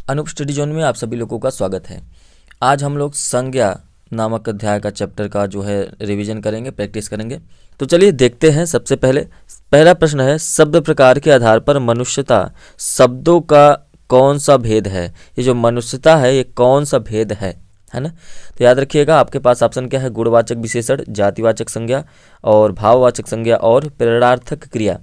Anoop study zone में आप सभी लोगों का स्वागत है। आज हम लोग संज्ञा नामक अध्याय का चैप्टर का जो है रिवीजन करेंगे, प्रैक्टिस करेंगे। तो चलिए देखते हैं। सबसे पहला प्रश्न है, शब्द प्रकार के आधार पर मनुष्यता शब्दों का कौन सा भेद है। ये जो मनुष्यता है ये कौन सा भेद है ना। तो याद रखिएगा, आपके पास ऑप्शन क्या है, गुणवाचक विशेषण, जातिवाचक संज्ञा और भाववाचक संज्ञा और प्रेरणार्थक क्रिया।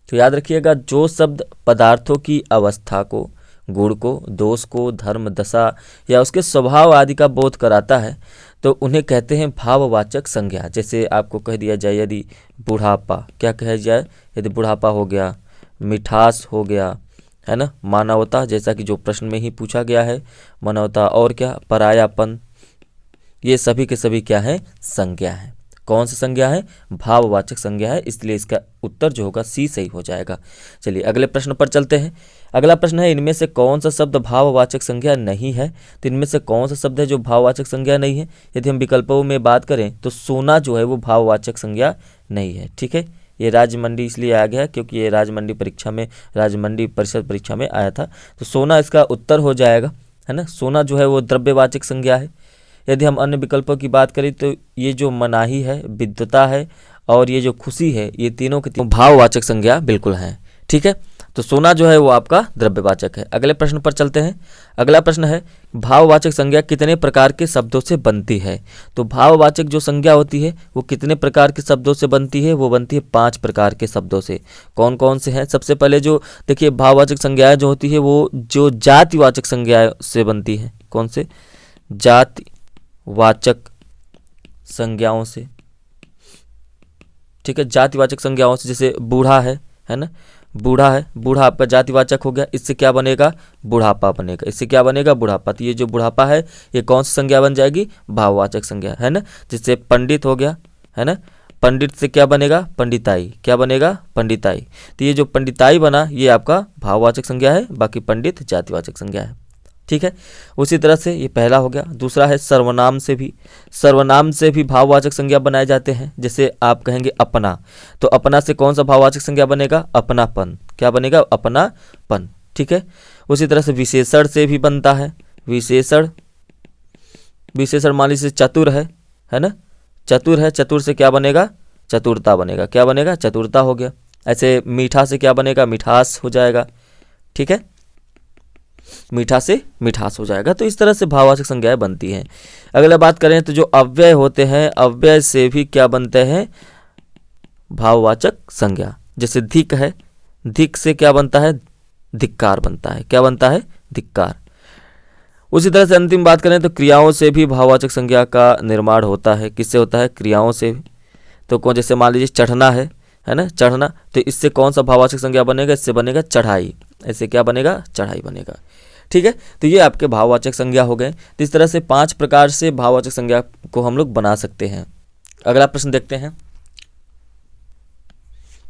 तो याद रखिएगा, जो शब्द पदार्थों की अवस्था को, गुण को, दोष को, धर्म, दशा या उसके स्वभाव आदि का बोध कराता है तो उन्हें कहते हैं भाववाचक संज्ञा। जैसे आपको कह दिया जाए, यदि बुढ़ापा, क्या कहा जाए, यदि बुढ़ापा हो गया, मिठास हो गया, है ना, मानवता, जैसा कि जो प्रश्न में ही पूछा गया है, मानवता, और क्या, परायापन, ये सभी के सभी क्या है, संज्ञा है। कौन सी संज्ञा है, भाववाचक संज्ञा है, इसलिए इसका उत्तर जो होगा सी सही हो जाएगा। चलिए अगले प्रश्न पर चलते हैं। अगला प्रश्न है, इनमें से कौन सा शब्द भाववाचक संज्ञा नहीं है। तो इनमें से कौन सा शब्द है जो भाववाचक संज्ञा नहीं है। यदि हम विकल्पों में बात करें तो सोना जो है वो भाववाचक संज्ञा नहीं है। ठीक है, ये राजमंडी इसलिए आ गया क्योंकि ये राजमंडी परीक्षा में, राजमंडी परिषद परीक्षा में आया था। तो सोना इसका उत्तर हो जाएगा, है ना। सोना जो है वो द्रव्यवाचक संज्ञा है। यदि हम अन्य विकल्पों की बात करें तो ये जो मनाही है, विद्वता है और ये जो खुशी है, ये तीनों के तीनों भाववाचक संज्ञा बिल्कुल हैं। ठीक है, तो सोना जो है वो आपका द्रव्यवाचक है। अगले प्रश्न पर चलते हैं। अगला प्रश्न है, भाववाचक संज्ञा कितने प्रकार के शब्दों से बनती है। तो भाववाचक जो संज्ञा होती है वो कितने प्रकार के शब्दों से बनती है। वो बनती है 5 प्रकार के शब्दों से। कौन कौन से हैं। सबसे पहले जो देखिए, भाववाचक संज्ञाएं जो होती है वो जो जातिवाचक संज्ञा से बनती है। कौन से, जातिवाचक संज्ञाओं से। ठीक है, जातिवाचक संज्ञाओं से, जैसे बूढ़ा है ना, बूढ़ा है, बूढ़ा आपका जातिवाचक हो गया। इससे क्या बनेगा, बुढ़ापा बनेगा। इससे क्या बनेगा, बुढ़ापा। तो ये जो बुढ़ापा है ये कौन सी संज्ञा बन जाएगी, भाववाचक संज्ञा, है ना। जिससे पंडित हो गया, है ना, पंडित से क्या बनेगा, पंडिताई। क्या बनेगा, पंडिताई। तो ये जो पंडिताई बना ये आपका भाववाचक संज्ञा है, बाकी पंडित जातिवाचक संज्ञा है। ठीक है, उसी तरह से ये पहला हो गया। दूसरा है सर्वनाम से भी भाववाचक संज्ञा बनाए जाते हैं। जैसे आप कहेंगे अपना, तो अपना से कौन सा भाववाचक संज्ञा बनेगा, अपनापन। क्या बनेगा, अपनापन। ठीक है, उसी तरह से विशेषण से भी बनता है। विशेषण मान लीजिए चतुर है ना, चतुर है, चतुर से क्या बनेगा, चतुरता बनेगा। क्या बनेगा, चतुरता हो गया। ऐसे मीठा से क्या बनेगा, मिठास हो जाएगा। ठीक है, मीठा से मिठास हो जाएगा। तो इस तरह से भाववाचक संज्ञाएं बनती हैं। अगला बात करें तो जो अव्यय होते हैं, अव्यय से भी क्या बनते हैं, भाववाचक संज्ञा। जैसे धिक है, धिक से क्या बनता है, धिक्कार बनता है। क्या बनता है, धिक्कार। उसी तरह से अंतिम बात करें तो क्रियाओं से भी भाववाचक संज्ञा का निर्माण होता है। किससे होता है, क्रियाओं से। तो कौन, जैसे मान लीजिए चढ़ना है ना, चढ़ना, तो इससे कौन सा भाववाचक संज्ञा बनेगा, इससे बनेगा चढ़ाई। ऐसे क्या बनेगा, चढ़ाई बनेगा। ठीक है, तो ये आपके भाववाचक संज्ञा हो गए। तो इस तरह से 5 प्रकार से भाववाचक संज्ञा को हम लोग बना सकते हैं। अगला प्रश्न देखते हैं।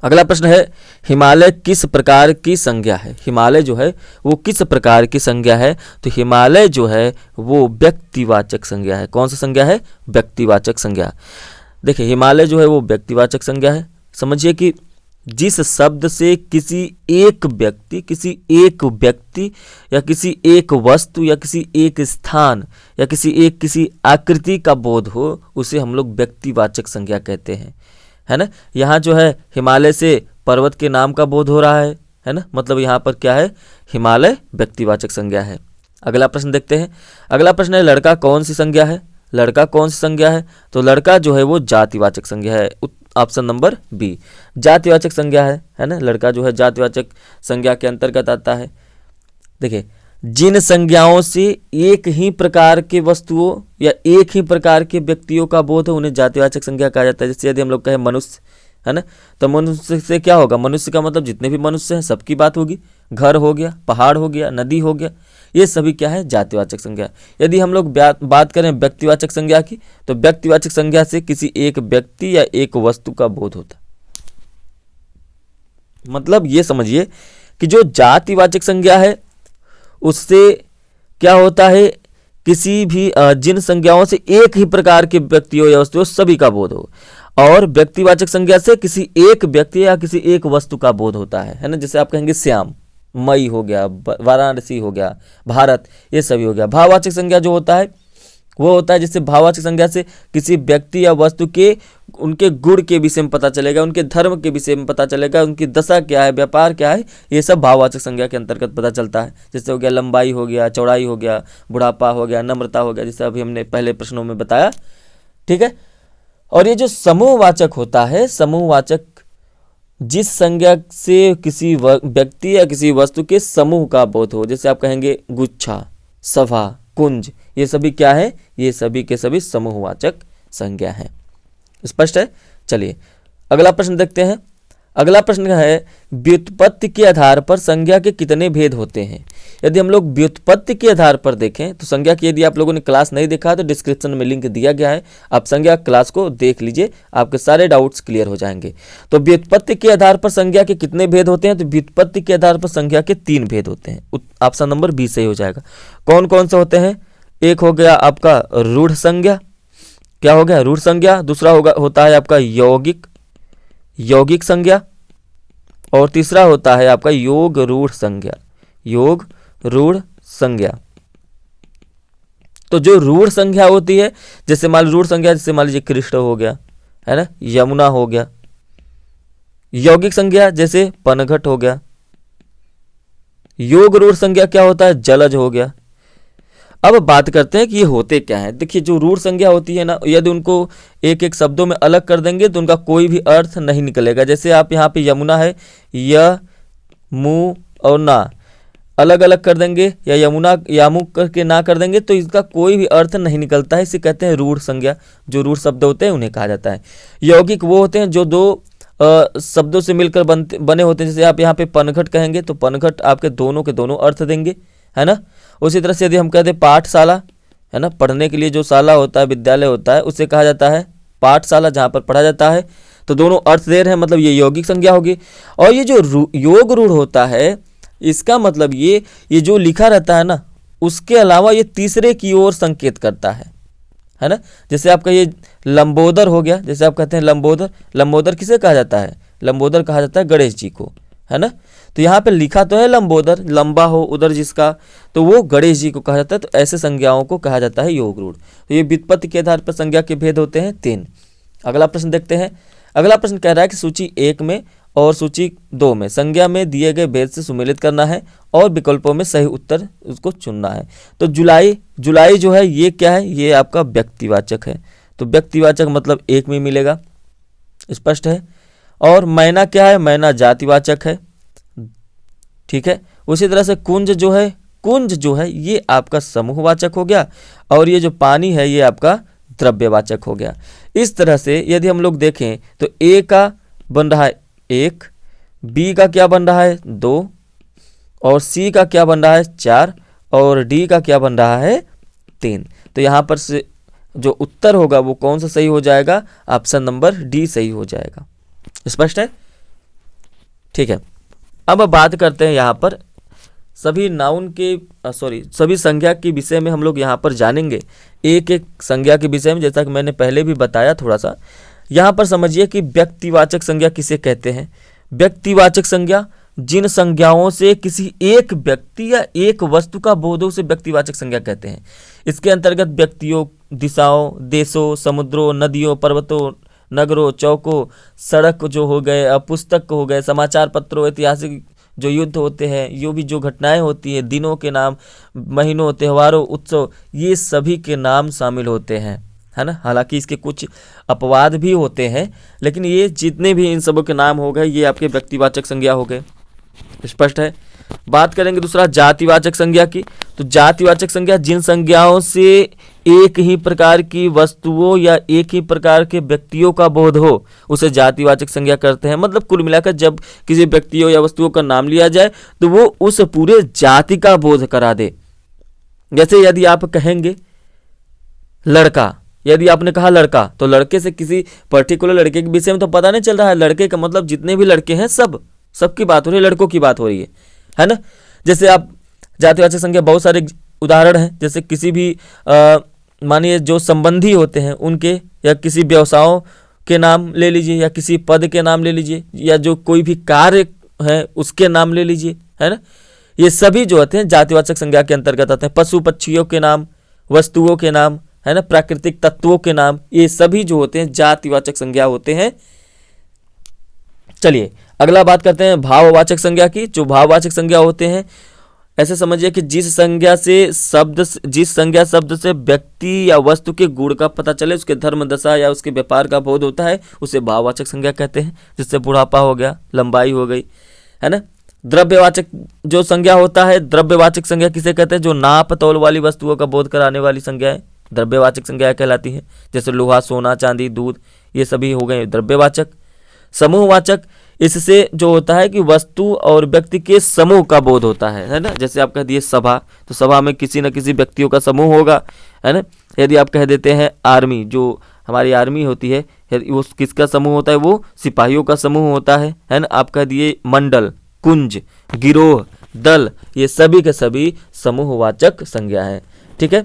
अगला प्रश्न है, हिमालय किस प्रकार की संज्ञा है। हिमालय जो है वो किस प्रकार की संज्ञा है। तो हिमालय जो है वो व्यक्तिवाचक संज्ञा है। कौन सा संज्ञा है, व्यक्तिवाचक संज्ञा। देखिए, हिमालय जो है वो व्यक्तिवाचक संज्ञा है। समझिए कि जिस शब्द से किसी एक व्यक्ति या किसी एक वस्तु या किसी एक स्थान या किसी आकृति का बोध हो, उसे हम लोग व्यक्तिवाचक संज्ञा कहते हैं, है ना। यहाँ जो है हिमालय से पर्वत के नाम का बोध हो रहा है ना, मतलब यहाँ पर क्या है, हिमालय व्यक्तिवाचक संज्ञा है। अगला प्रश्न देखते हैं। अगला प्रश्न है, लड़का कौन सी संज्ञा है। लड़का कौन सी संज्ञा है। तो लड़का जो है वो जातिवाचक संज्ञा है। ऑप्शन नंबर बी, जातिवाचक संज्ञा है ना। लड़का जो है जातिवाचक संज्ञा के अंतर्गत आता है। देखिए, जिन संज्ञाओं से एक ही प्रकार के वस्तुओं या एक ही प्रकार के व्यक्तियों का बोध है उन्हें जातिवाचक संज्ञा कहा जाता है। जैसे यदि हम लोग कहें मनुष्य, है ना, तो मनुष्य से क्या होगा, मनुष्य का मतलब जितने भी मनुष्य हैं सबकी बात होगी। घर हो गया, पहाड़ हो गया, नदी हो गया, ये सभी क्या है, जातिवाचक संज्ञा। यदि हम लोग बात करें व्यक्तिवाचक संज्ञा की, तो व्यक्तिवाचक संज्ञा से किसी एक व्यक्ति या एक वस्तु का बोध होता। मतलब ये समझिए कि जो जातिवाचक संज्ञा है उससे क्या होता है, किसी भी जिन संज्ञाओं से एक ही प्रकार के व्यक्तियों या वस्तुओं सभी का बोध हो, और व्यक्तिवाचक संज्ञा से किसी एक व्यक्ति या किसी एक वस्तु का बोध होता है ना। जैसे आप कहेंगे श्याम, मई हो गया, वाराणसी हो गया, भारत, ये सभी हो गया। भाववाचक संज्ञा जो होता है वो होता है जिससे भाववाचक संज्ञा से किसी व्यक्ति या वस्तु के उनके गुण के विषय में पता चलेगा, उनके धर्म के विषय में पता चलेगा, उनकी दशा क्या है, व्यापार क्या है, ये सब भाववाचक संज्ञा के अंतर्गत पता चलता है। जैसे हो गया लंबाई हो गया, चौड़ाई हो गया, बुढ़ापा हो गया, नम्रता हो गया, जैसे अभी हमने पहले प्रश्नों में बताया। ठीक है। और ये जो समूहवाचक होता है, समूहवाचक जिस संज्ञा से किसी व्यक्ति या किसी वस्तु के समूह का बोध हो, जैसे आप कहेंगे गुच्छा, सभा, कुंज, ये सभी क्या है, ये सभी के सभी समूहवाचक संज्ञा हैं। स्पष्ट है। चलिए अगला प्रश्न देखते हैं। अगला प्रश्न है व्युत्पत्ति के आधार पर संज्ञा के कितने भेद होते हैं। यदि हम लोग व्युत्पत्ति के आधार पर देखें तो संज्ञा की, यदि आप लोगों ने क्लास नहीं देखा तो डिस्क्रिप्शन में लिंक दिया गया है, आप संज्ञा क्लास को देख लीजिए, आपके सारे डाउट्स क्लियर हो जाएंगे। तो व्युत्पत्ति के आधार पर संज्ञा के कितने भेद होते हैं, तो व्युत्पत्ति के आधार पर संज्ञा के 3 भेद होते हैं। ऑप्शन नंबर बी सही हो जाएगा। कौन कौन से होते हैं? एक हो गया आपका रूढ़ संज्ञा, क्या हो गया, रूढ़ संज्ञा। दूसरा होता है आपका यौगिक संज्ञा, और तीसरा होता है आपका योग रूढ़ संज्ञा, योग रूढ़ संज्ञा। तो जो रूढ़ संज्ञा होती है, जैसे मान रूढ़ संज्ञा, जैसे मान लीजिए कृष्ण हो गया, है ना, यमुना हो गया। यौगिक संज्ञा जैसे पनघट हो गया। योग रूढ़ संज्ञा क्या होता है, जलज हो गया। अब बात करते हैं कि ये होते क्या है। देखिए जो रूढ़ संज्ञा होती है ना, यदि उनको एक एक शब्दों में अलग कर देंगे तो उनका कोई भी अर्थ नहीं निकलेगा। जैसे आप यहाँ पे यमुना है, य, मु और ना अलग अलग कर देंगे, या यमुना यामु करके ना कर देंगे तो इसका कोई भी अर्थ नहीं निकलता है। इसे कहते हैं रूढ़ संज्ञा। जो रूढ़ शब्द होते हैं उन्हें कहा जाता है। यौगिक वो होते हैं जो दो शब्दों से मिलकर बने होते हैं। जैसे आप यहाँ पे पनघट कहेंगे तो पनघट आपके दोनों के दोनों अर्थ देंगे, है ना। उसी तरह से यदि हम कहते हैं पाठशाला, है ना, पढ़ने के लिए जो शाला होता है, विद्यालय होता है, उसे कहा जाता है पाठशाला, जहाँ पर पढ़ा जाता है। तो दोनों अर्थ दे रहे हैं, मतलब ये यौगिक संज्ञा होगी। और ये जो योग रूढ़ होता है, इसका मतलब ये जो लिखा रहता है ना, उसके अलावा ये तीसरे की ओर संकेत करता है ना। जैसे आपका ये लंबोदर हो गया, जैसे आप कहते हैं लंबोदर किसे कहा जाता है, लंबोदर कहा जाता है गणेश जी को, है ना। तो यहाँ पे लिखा तो है लंबोदर, लंबा हो उधर जिसका, तो वो गणेश जी को कहा जाता है। तो ऐसे संज्ञाओं को कहा जाता है योग रूढ़। तो ये व्युत्पत्ति के आधार पर संज्ञा के भेद होते हैं 3। अगला प्रश्न देखते हैं। अगला प्रश्न कह रहा है कि सूची 1 में और सूची 2 में संज्ञा में दिए गए भेद से सुमेलित करना है और विकल्पों में सही उत्तर उसको चुनना है। तो जुलाई जो है ये क्या है, ये आपका व्यक्तिवाचक है। तो व्यक्तिवाचक मतलब 1 में मिलेगा, स्पष्ट है। और मैना क्या है, मैना जातिवाचक है, ठीक है। उसी तरह से कुंज जो है ये आपका समूहवाचक हो गया, और ये जो पानी है ये आपका द्रव्यवाचक हो गया। इस तरह से यदि हम लोग देखें तो ए का बन रहा है 1, बी का क्या बन रहा है 2, और सी का क्या बन रहा है 4, और डी का क्या बन रहा है 3। तो यहाँ पर से जो उत्तर होगा वो कौन सा सही हो जाएगा, ऑप्शन नंबर डी सही हो जाएगा। स्पष्ट है, ठीक है। अब बात करते हैं यहाँ पर सभी सभी संज्ञा के विषय में हम लोग यहाँ पर जानेंगे, एक एक संज्ञा के विषय में, जैसा कि मैंने पहले भी बताया थोड़ा सा। यहाँ पर समझिए कि व्यक्तिवाचक संज्ञा किसे कहते हैं। व्यक्तिवाचक संज्ञा जिन संज्ञाओं से किसी एक व्यक्ति या एक वस्तु का बोध हो उसे व्यक्तिवाचक संज्ञा कहते हैं। इसके अंतर्गत व्यक्तियों, दिशाओं, देशों, समुद्रों, नदियों, पर्वतों, नगरों, चौकों, सड़क जो हो गए, पुस्तक हो गए, समाचार पत्रों, ऐतिहासिक जो युद्ध होते हैं, यो भी जो घटनाएं होती हैं, दिनों के नाम, महीनों, त्योहारों, उत्सव, ये सभी के नाम शामिल होते हैं, है ना। हालांकि इसके कुछ अपवाद भी होते हैं, लेकिन ये जितने भी इन सबों के नाम हो गए ये आपके व्यक्तिवाचक संज्ञा हो गए। स्पष्ट है। बात करेंगे दूसरा जातिवाचक संज्ञा की। तो जातिवाचक संज्ञा जिन संज्ञाओं से एक ही प्रकार की वस्तुओं या एक ही प्रकार के व्यक्तियों का बोध हो उसे जातिवाचक संज्ञा करते हैं। मतलब कुल मिलाकर जब किसी व्यक्तियों या वस्तुओं का नाम लिया जाए तो वो उस पूरे जाति का बोध करा दे। जैसे यदि आप कहेंगे लड़का, यदि आपने कहा लड़का, तो लड़के से किसी पर्टिकुलर लड़के के विषय में तो पता नहीं चल रहा है। लड़के का मतलब जितने भी लड़के हैं सबकी बात हो रही है, लड़कों की बात हो रही है ना। जैसे आप जातिवाचक संज्ञा बहुत सारे उदाहरण हैं। जैसे किसी भी मानिए जो संबंधी होते हैं उनके, या किसी व्यवसायों के नाम ले लीजिए, या किसी पद के नाम ले लीजिए, या जो कोई भी कार्य है उसके नाम ले लीजिए, है ना। ये सभी जो होते हैं जातिवाचक संज्ञा के अंतर्गत आते हैं। पशु पक्षियों के नाम, वस्तुओं के नाम, है ना, प्राकृतिक तत्वों के नाम, ये सभी जो होते हैं जातिवाचक संज्ञा होते हैं। चलिए अगला बात करते हैं भाववाचक संज्ञा की। जो भाववाचक संज्ञा होते हैं, ऐसे समझिए कि जिस संज्ञा शब्द से व्यक्ति या वस्तु के गुण का पता चले, उसके धर्म दशा या उसके व्यापार का बोध होता है, उसे भाववाचक संज्ञा कहते हैं। जिससे बुढ़ापा हो गया, लंबाई हो गई, है ना। द्रव्यवाचक जो संज्ञा होता है, द्रव्यवाचक संज्ञा किसे कहते हैं? जो नाप तौल वाली वस्तुओं का बोध कराने वाली संज्ञाएं द्रव्यवाचक संज्ञा कहलाती हैं। जैसे लोहा, सोना, चांदी, दूध, ये सभी हो गए द्रव्यवाचक। समूहवाचक, इससे जो होता है कि वस्तु और व्यक्ति के समूह का बोध होता है ना। जैसे आप कह दिए सभा, तो सभा में किसी न किसी व्यक्तियों का समूह होगा, है ना। यदि आप कह देते हैं आर्मी, जो हमारी आर्मी होती है, वो किसका समूह होता है? वो सिपाहियों का समूह होता है ना। आप कह दिए मंडल, कुंज, गिरोह, दल, ये सभी के सभी समूहवाचक संज्ञा है। ठीक है,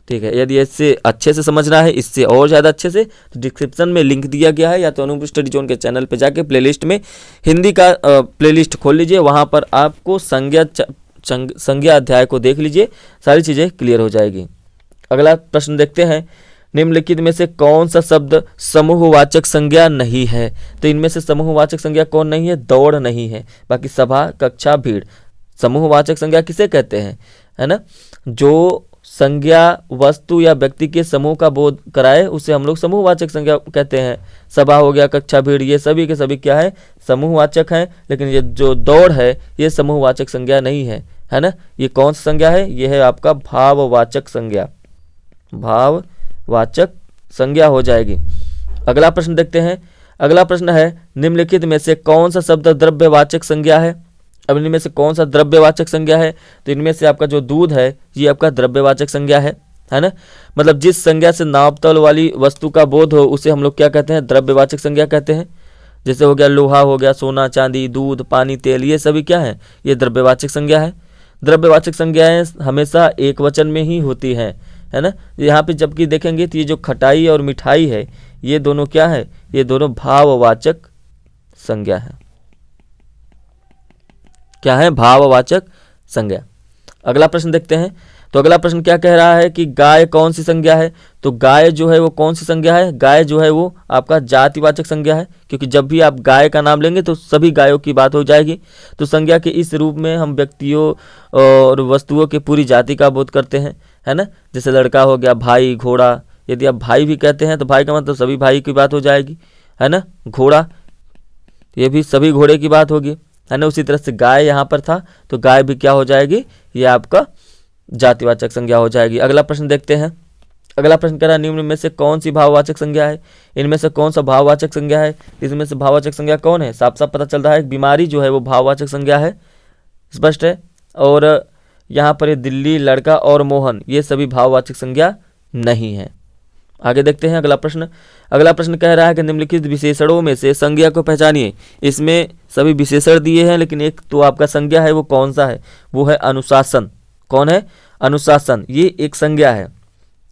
ठीक है। यदि इससे अच्छे से समझना है, इससे और ज़्यादा अच्छे से, तो डिस्क्रिप्शन में लिंक दिया गया है, या तो अनूप स्टडी जोन के चैनल पे जाके प्लेलिस्ट में हिंदी का प्लेलिस्ट खोल लीजिए, वहाँ पर आपको संज्ञा अध्याय को देख लीजिए, सारी चीज़ें क्लियर हो जाएगी। अगला प्रश्न देखते हैं, निम्नलिखित में से कौन सा शब्द समूहवाचक संज्ञा नहीं है? तो इनमें से समूहवाचक संज्ञा कौन नहीं है? दौड़ नहीं है, बाकी सभा, कक्षा, भीड़। समूहवाचक संज्ञा किसे कहते हैं, है ना? जो संज्ञा वस्तु या व्यक्ति के समूह का बोध कराए, उसे हम लोग समूहवाचक संज्ञा कहते हैं। सभा हो गया, कक्षा, भीड़, ये सभी के सभी क्या है? समूहवाचक हैं। लेकिन ये जो दौड़ है, ये समूहवाचक संज्ञा नहीं है ना। ये कौन सी संज्ञा है? ये है आपका भाववाचक संज्ञा, भाववाचक संज्ञा हो जाएगी। अगला प्रश्न देखते हैं। अगला प्रश्न है, निम्नलिखित में से कौन सा शब्द द्रव्यवाचक संज्ञा है? अब इनमें से कौन सा द्रव्यवाचक संज्ञा है? तो इनमें से आपका जो दूध है, ये आपका द्रव्यवाचक संज्ञा है ना। मतलब जिस संज्ञा से नाप तौल वाली वस्तु का बोध हो, उसे हम लोग क्या कहते हैं? द्रव्यवाचक संज्ञा कहते हैं। जैसे हो गया लोहा, हो गया सोना, चांदी, दूध, पानी, तेल, ये सभी क्या है? ये द्रव्यवाचक संज्ञा है। द्रव्यवाचक संज्ञाएं हमेशा एक वचन में ही होती हैं, है ना। यहाँ पे जबकि देखेंगे तो ये जो खटाई और मिठाई है, ये दोनों क्या है? ये दोनों भाववाचक संज्ञा है। क्या है? भाववाचक संज्ञा। अगला प्रश्न देखते हैं। तो अगला प्रश्न क्या कह रहा है कि गाय कौन सी संज्ञा है? तो गाय जो है वो कौन सी संज्ञा है? गाय जो है वो आपका जातिवाचक संज्ञा है, क्योंकि जब भी आप गाय का नाम लेंगे तो सभी गायों की बात हो जाएगी। तो संज्ञा के इस रूप में हम व्यक्तियों और वस्तुओं के पूरी जाति का बोध करते हैं, है ना। जैसे लड़का हो गया, भाई, घोड़ा। यदि आप भाई भी कहते हैं तो भाई का मतलब सभी भाई की बात हो जाएगी, है ना। घोड़ा, ये भी सभी घोड़े की बात होगी, है ना। उसी तरह से गाय यहाँ पर था, तो गाय भी क्या हो जाएगी? ये आपका जातिवाचक संज्ञा हो जाएगी। अगला प्रश्न देखते हैं। अगला प्रश्न कह रहा है, निम्न में से कौन सी भाववाचक संज्ञा है? इनमें से कौन सा भाववाचक संज्ञा है? इसमें से भाववाचक संज्ञा कौन है? साफ साफ पता चल रहा है, बीमारी जो है वो भाववाचक संज्ञा है, स्पष्ट है। और यहाँ पर ये दिल्ली, लड़का और मोहन, ये सभी भाववाचक संज्ञा नहीं है। आगे देखते हैं अगला प्रश्न। अगला प्रश्न कह रहा है कि निम्नलिखित विशेषणों में से संज्ञा को पहचानिए। इसमें सभी विशेषण दिए हैं, लेकिन एक तो आपका संज्ञा है, वो कौन सा है? वो है अनुशासन। कौन है? अनुशासन, ये एक संज्ञा है।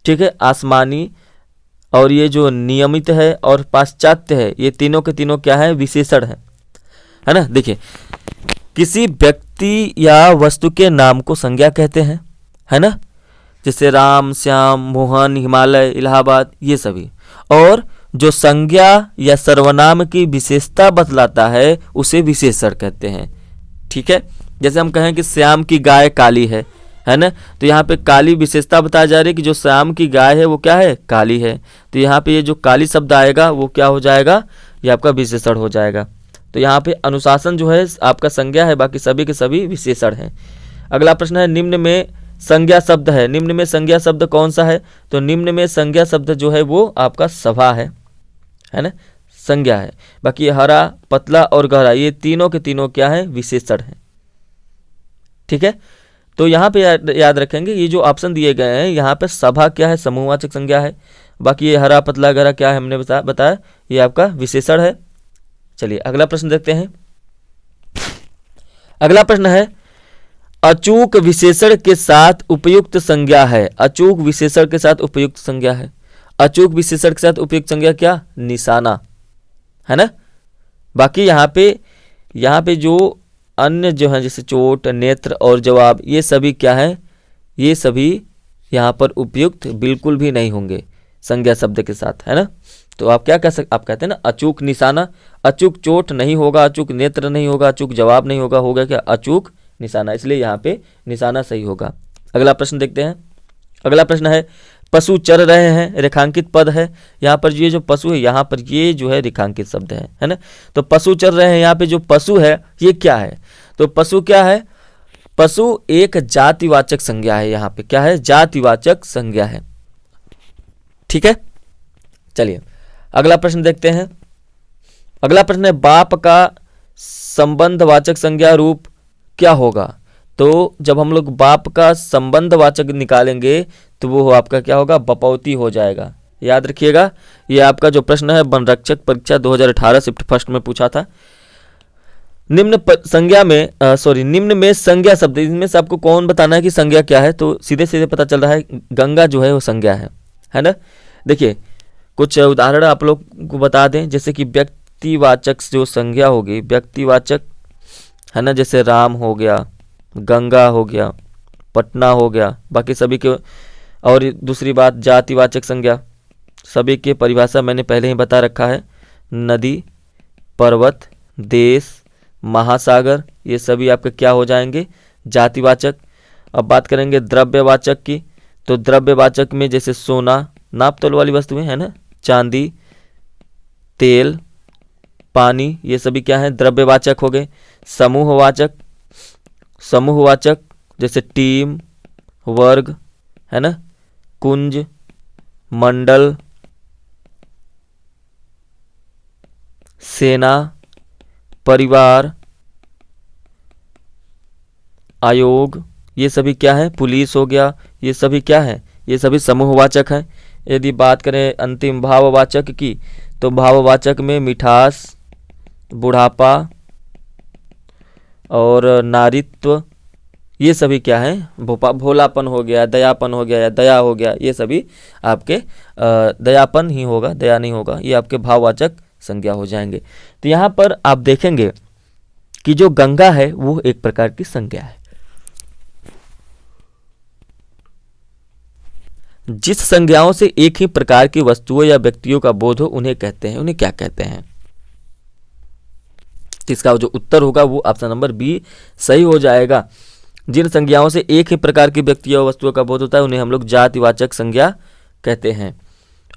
ठीक है। आसमानी और ये जो नियमित है और पाश्चात्य है, ये तीनों के तीनों क्या है? विशेषण है ना। देखिए, किसी व्यक्ति या वस्तु के नाम को संज्ञा कहते हैं, है ना। जैसे राम, श्याम, मोहन, हिमालय, इलाहाबाद, ये सभी। और जो संज्ञा या सर्वनाम की विशेषता बतलाता है, उसे विशेषण कहते हैं। ठीक है। जैसे हम कहें कि श्याम की गाय काली है ना। तो यहाँ पे काली विशेषता बताई जा रही है कि जो श्याम की गाय है वो क्या है? काली है। तो यहाँ पे ये जो काली शब्द आएगा वो क्या हो जाएगा? ये आपका विशेषण हो जाएगा। तो यहाँ पे अनुशासन जो है आपका संज्ञा है, बाकी सभी के सभी विशेषण हैं। अगला प्रश्न है, निम्न में संज्ञा शब्द है। निम्न में संज्ञा शब्द कौन सा है? तो निम्न में संज्ञा शब्द जो है वो आपका सभा है ना, संज्ञा है। बाकी हरा, पतला और गहरा, ये तीनों के तीनों क्या है? विशेषण है। ठीक है। तो यहाँ पे याद रखेंगे, ये जो ऑप्शन दिए गए हैं, यहाँ पे सभा क्या है? समूहवाचक संज्ञा है। बाकी ये हरा, पतला, गहरा क्या है? हमने बताया ये आपका विशेषण है। चलिए अगला प्रश्न देखते हैं। अगला प्रश्न है, अचूक विशेषण के साथ उपयुक्त संज्ञा है। अचूक विशेषण के साथ उपयुक्त संज्ञा है। अचूक विशेषण के साथ उपयुक्त संज्ञा क्या? निशाना, है ना। बाकी यहाँ पे जो अन्य जो है जैसे चोट, नेत्र और जवाब, ये सभी क्या है, ये सभी यहाँ पर उपयुक्त बिल्कुल भी नहीं होंगे संज्ञा शब्द के साथ, है ना। तो आप क्या कह सकते, आप कहते हैं ना अचूक निशाना, अचूक चोट नहीं होगा, अचूक नेत्र नहीं होगा, अचूक जवाब नहीं होगा, होगा क्या, अचूक निशाना, इसलिए यहाँ पे निशाना सही होगा। अगला प्रश्न देखते हैं। अगला प्रश्न है पशु चर रहे हैं, रेखांकित पद है। यहाँ पर ये जो पशु है, यहाँ पर ये जो है रेखांकित शब्द है ना। तो पशु चर रहे हैं, यहाँ पे जो पशु है ये क्या है, तो पशु क्या है, पशु एक जातिवाचक संज्ञा है, यहाँ पे क्या है, जातिवाचक संज्ञा है। ठीक है, चलिए अगला प्रश्न देखते हैं। अगला प्रश्न है बाप का संबंधवाचक संज्ञा रूप क्या होगा। तो जब हम लोग बाप का संबंधवाचक निकालेंगे तो वो आपका क्या होगा, बपौती हो जाएगा। याद रखिएगा, ये आपका जो प्रश्न है वन रक्षक परीक्षा 2018 शिफ्ट फर्स्ट में पूछा था। निम्न में संज्ञा शब्द, इनमें से आपको कौन बताना है कि संज्ञा क्या है, तो सीधे सीधे पता चल रहा है गंगा जो है वो संज्ञा है ना। देखिए कुछ उदाहरण आप लोग को बता दें, जैसे कि व्यक्तिवाचक जो संज्ञा होगी, व्यक्तिवाचक है ना, जैसे राम हो गया, गंगा हो गया, पटना हो गया, बाकी सभी के। और दूसरी बात जातिवाचक संज्ञा, सभी के परिभाषा मैंने पहले ही बता रखा है, नदी, पर्वत, देश, महासागर, ये सभी आपके क्या हो जाएंगे, जातिवाचक। अब बात करेंगे द्रव्यवाचक की, तो द्रव्यवाचक में जैसे सोना, नाप तोल वाली वस्तुएं है ना, चांदी, तेल, पानी, ये सभी क्या है, द्रव्यवाचक हो गए। समूहवाचक जैसे टीम, वर्ग है ना, कुंज, मंडल, सेना, परिवार, आयोग, ये सभी क्या है, पुलिस हो गया, ये सभी क्या है, ये सभी समूहवाचक हैं। यदि बात करें अंतिम भाववाचक की, तो भाववाचक में मिठास, बुढ़ापा और नारीत्व, ये सभी क्या है, भोलापन हो गया, दयापन हो गया या दया हो गया, ये सभी आपके दयापन ही होगा, दया नहीं होगा, ये आपके भाववाचक संज्ञा हो जाएंगे। तो यहाँ पर आप देखेंगे कि जो गंगा है वो एक प्रकार की संज्ञा है। जिस संज्ञाओं से एक ही प्रकार की वस्तुओं या व्यक्तियों का बोध हो उन्हें कहते हैं, उन्हें क्या कहते हैं। इसका जो उत्तर होगा वो ऑप्शन नंबर बी सही हो जाएगा। जिन संज्ञाओं से एक ही प्रकार की व्यक्तियों या वस्तुओं का बोध होता है उन्हें हम लोग जातिवाचक संज्ञा कहते हैं।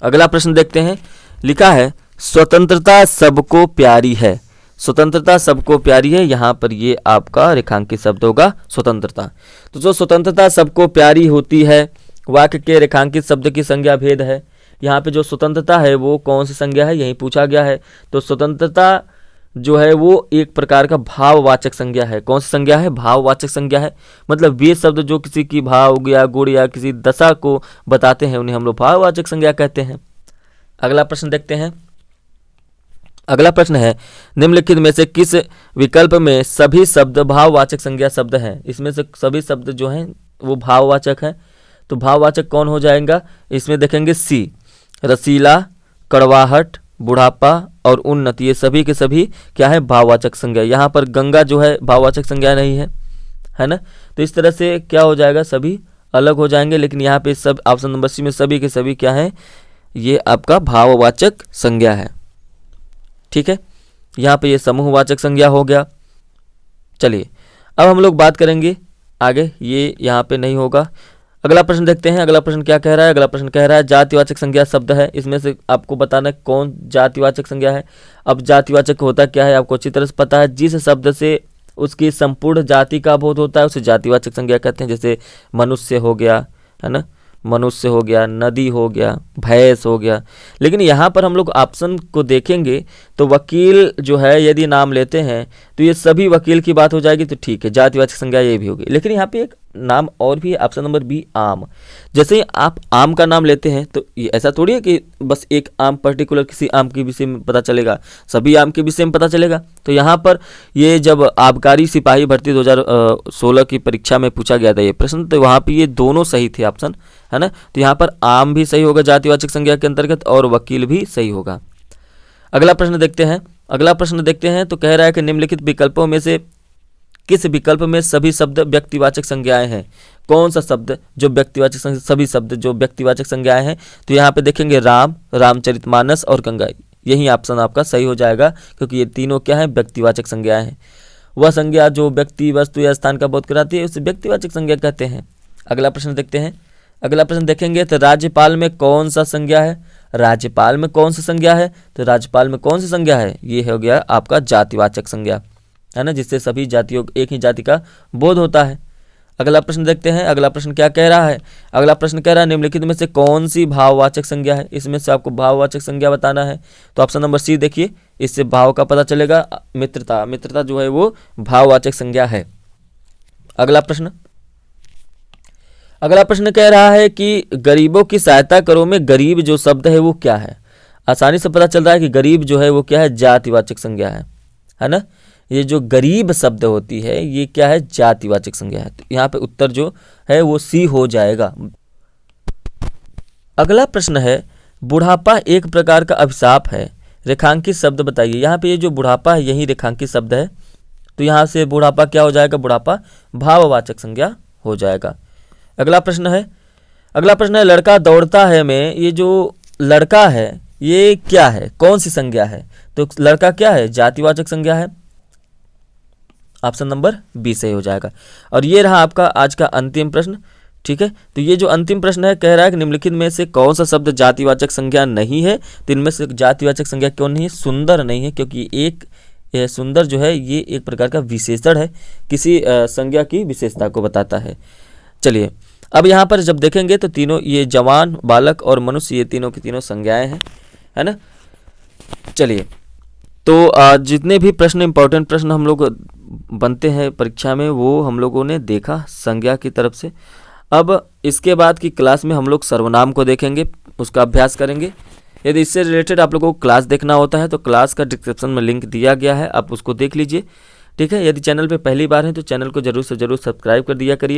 अगला प्रश्न देखते हैं। लिखा है स्वतंत्रता सबको प्यारी है। स्वतंत्रता सबको प्यारी है, यहाँ पर ये आपका रेखांकित शब्द होगा स्वतंत्रता। तो जो स्वतंत्रता सबको प्यारी होती है, वाक्य के रेखांकित शब्द की संज्ञा भेद है। यहाँ पे जो स्वतंत्रता है वो कौन सी संज्ञा है, यही पूछा गया है। तो स्वतंत्रता जो है वो एक प्रकार का भाववाचक संज्ञा है। कौन सी संज्ञा है, भाववाचक संज्ञा है। मतलब वे शब्द जो किसी की भाव या गुण या किसी दशा को बताते हैं उन्हें हम लोग भाववाचक संज्ञा कहते हैं। अगला प्रश्न देखते हैं। अगला प्रश्न है निम्नलिखित में से किस विकल्प में सभी शब्द भाववाचक संज्ञा शब्द हैं। इसमें से सभी शब्द जो हैं वो भाववाचक हैं। तो भाववाचक कौन हो जाएगा, इसमें देखेंगे सी, रसीला, कड़वाहट, बुढ़ापा और उन्नति, ये सभी के सभी क्या है, भाववाचक संज्ञा। यहाँ पर गंगा जो है भाववाचक संज्ञा नहीं है ना। तो इस तरह से क्या हो जाएगा, सभी अलग हो जाएंगे। लेकिन यहाँ पे सब ऑप्शन नंबर सी में सभी के सभी क्या है, ये आपका भाववाचक संज्ञा है। ठीक है, यहाँ पे ये समूहवाचक संज्ञा हो गया। चलिए अब हम लोग बात करेंगे आगे, ये यहाँ पे नहीं होगा। अगला प्रश्न देखते हैं। अगला प्रश्न क्या कह रहा है, अगला प्रश्न कह रहा है जातिवाचक संज्ञा शब्द है, इसमें से आपको बताना है कौन जातिवाचक संज्ञा है। अब जातिवाचक होता क्या है आपको अच्छी तरह से पता है। जिस शब्द से उसकी संपूर्ण जाति का बोध होता है उसे जातिवाचक संज्ञा कहते हैं। जैसे मनुष्य हो गया, है ना, मनुष्य हो गया, नदी हो गया, भैंस हो गया। लेकिन यहाँ पर हम लोग ऑप्शन को देखेंगे तो वकील जो है यदि नाम लेते हैं तो ये सभी वकील की बात हो जाएगी, तो ठीक है जातिवाचक संज्ञा ये भी होगी। लेकिन यहाँ पे एक नाम और भी है, ऑप्शन नंबर बी आम। जैसे ही आप आम का नाम लेते हैं तो ये ऐसा थोड़ी है कि बस एक आम पर्टिकुलर किसी आम के विषय में पता चलेगा, सभी आम के विषय में पता चलेगा। तो यहाँ पर ये जब आबकारी सिपाही भर्ती 2016 की परीक्षा में पूछा गया था ये प्रश्न, तो वहाँ पे ये दोनों सही थे ऑप्शन, है ना। तो यहाँ पर आम भी सही होगा जातिवाचक संज्ञा के अंतर्गत और वकील भी सही होगा। अगला प्रश्न देखते हैं। अगला प्रश्न देखते हैं तो कह रहा है कि निम्नलिखित विकल्पों में से किस विकल्प में सभी शब्द व्यक्तिवाचक संज्ञाएं हैं? कौन सा शब्द जो व्यक्तिवाचक सभी शब्द जो व्यक्तिवाचक संज्ञाएं हैं? तो यहाँ पे देखेंगे राम, रामचरितमानस और गंगा। यही ऑप्शन आपका सही हो जाएगा, क्योंकि ये तीनों क्या है? व्यक्तिवाचक संज्ञाएं हैं। वह संज्ञा जो व्यक्ति, वस्तु या स्थान का बोध कराती है उसे व्यक्तिवाचक संज्ञा कहते हैं। अगला प्रश्न देखते हैं। अगला प्रश्न देखेंगे तो राज्यपाल में कौन सा संज्ञा है? राज्यपाल में कौन सा संज्ञा है? तो राज्यपाल में कौन सी संज्ञा है? ये हो गया आपका जातिवाचक संज्ञा, है ना, जिससे सभी जातियों एक ही जाति का बोध होता है। अगला प्रश्न देखते हैं। अगला प्रश्न क्या कह रहा है? अगला प्रश्न कह रहा है निम्नलिखित में से कौन सी भाववाचक संज्ञा है? इसमें से आपको भाववाचक संज्ञा बताना है। तो ऑप्शन नंबर सी देखिए, इससे भाव का पता चलेगा। मित्रता, मित्रता जो है वो भाववाचक संज्ञा है। अगला प्रश्न कह रहा है कि गरीबों की सहायता करो में गरीब जो शब्द है वो क्या है? आसानी से पता चल रहा है कि गरीब जो है वो क्या है? जातिवाचक संज्ञा है ना। ये जो गरीब शब्द होती है ये क्या है? जातिवाचक संज्ञा है। तो यहाँ पे उत्तर जो है वो सी हो जाएगा। अगला प्रश्न है, बुढ़ापा एक प्रकार का अभिशाप है, रेखांकित शब्द बताइए। यहाँ पे ये जो बुढ़ापा है यही रेखांकित शब्द है, तो यहाँ से बुढ़ापा क्या हो जाएगा? बुढ़ापा भाववाचक संज्ञा हो जाएगा। अगला प्रश्न है लड़का दौड़ता है में ये जो लड़का है ये क्या है? कौन सी संज्ञा है? तो लड़का क्या है? जातिवाचक संज्ञा है। ऑप्शन नंबर बी सही हो जाएगा। और ये रहा आपका आज का अंतिम प्रश्न। ठीक है, तो ये जो अंतिम प्रश्न है कह रहा है कि निम्नलिखित में से कौन सा शब्द जातिवाचक संज्ञा नहीं है? तो इनमें से जातिवाचक संज्ञा क्यों नहीं है? सुंदर नहीं है, क्योंकि एक सुंदर जो है ये एक प्रकार का विशेषण है, किसी संज्ञा की विशेषता को बताता है। चलिए अब यहाँ पर जब देखेंगे तो तीनों ये जवान, बालक और मनुष्य ये तीनों की तीनों संज्ञाएं हैं, है ना। चलिए तो जितने भी प्रश्न इंपॉर्टेंट प्रश्न हम लोग बनते हैं परीक्षा में वो हम लोगों ने देखा संज्ञा की तरफ से। अब इसके बाद की क्लास में हम लोग सर्वनाम को देखेंगे, उसका अभ्यास करेंगे। यदि इससे रिलेटेड आप लोगों को क्लास देखना होता है तो क्लास का डिस्क्रिप्शन में लिंक दिया गया है, आप उसको देख लीजिए। ठीक है, यदि चैनल पे पहली बार है तो चैनल को जरूर से जरूर सब्सक्राइब कर दिया करिए।